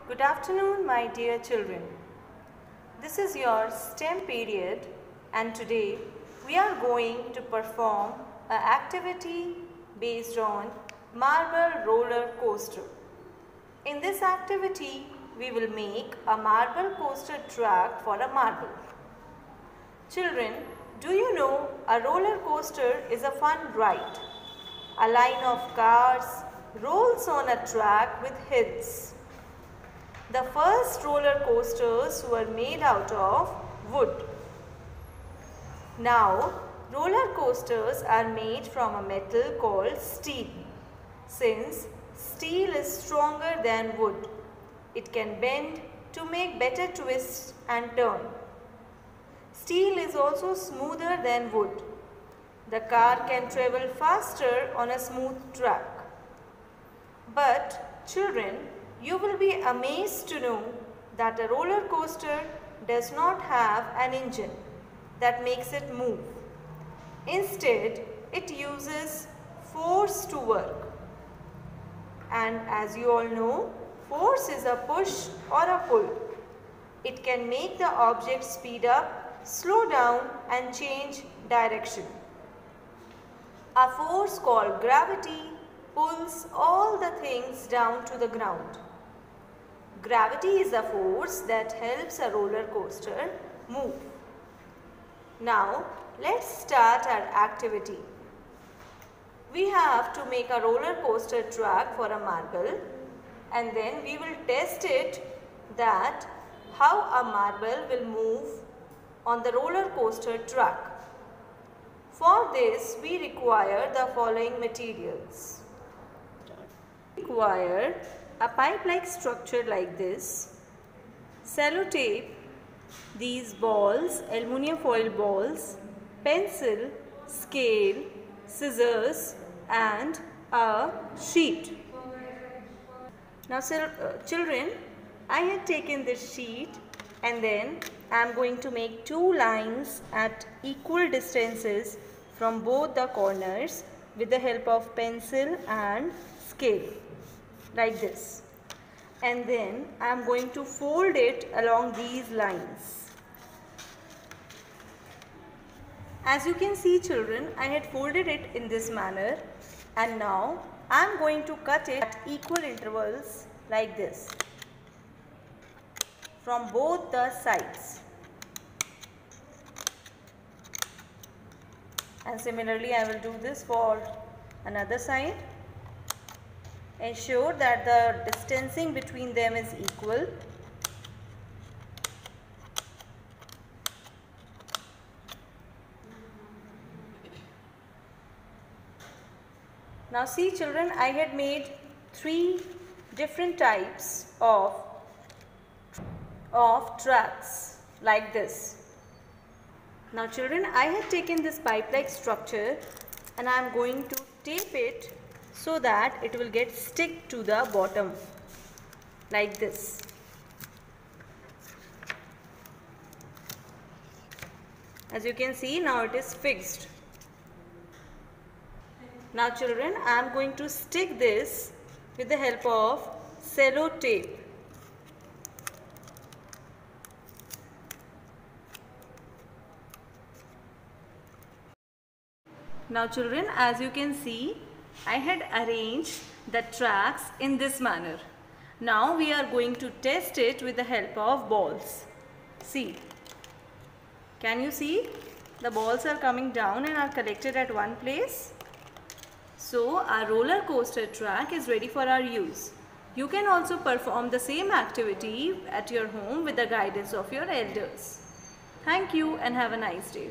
Good afternoon, my dear children. This is your STEM period, and today we are going to perform an activity based on marble roller coaster. In this activity, we will make a marble coaster track for a marble. Children, do you know a roller coaster is a fun ride? A line of cars rolls on a track with hills. The first roller coasters were made out of wood. Now, roller coasters are made from a metal called steel. Since steel is stronger than wood, it can bend to make better twists and turn. Steel is also smoother than wood. The car can travel faster on a smooth track. But children, you will be amazed to know that a roller coaster does not have an engine that makes it move. Instead, it uses force to work. And as you all know, force is a push or a pull. It can make the object speed up, slow down, and change direction. A force called gravity pulls all the things down to the ground. Gravity is a force that helps a roller coaster move. Now, let's start our activity. We have to make a roller coaster track for a marble, and then we will test it that how a marble will move on the roller coaster track. For this, we require the following materials. We require a pipe-like structure like this, sellotape, these balls, aluminum foil balls, pencil, scale, scissors, and a sheet. Now children, I had taken this sheet and then I am going to make two lines at equal distances from both the corners with the help of pencil and scale, like this. And then I am going to fold it along these lines. As you can see children, I had folded it in this manner, and now I am going to cut it at equal intervals like this from both the sides. And similarly I will do this for another side. Ensure that the distancing between them is equal. Now see children, I had made three different types of tracks like this. Now children, I have taken this pipe-like structure and I am going to tape it so that it will get stick to the bottom like this. As you can see, now it is fixed. Now children, I am going to stick this with the help of cello tape. Now children, as you can see, I had arranged the tracks in this manner. Now we are going to test it with the help of balls. See, can you see? The balls are coming down and are collected at one place. So our roller coaster track is ready for our use. You can also perform the same activity at your home with the guidance of your elders. Thank you and have a nice day.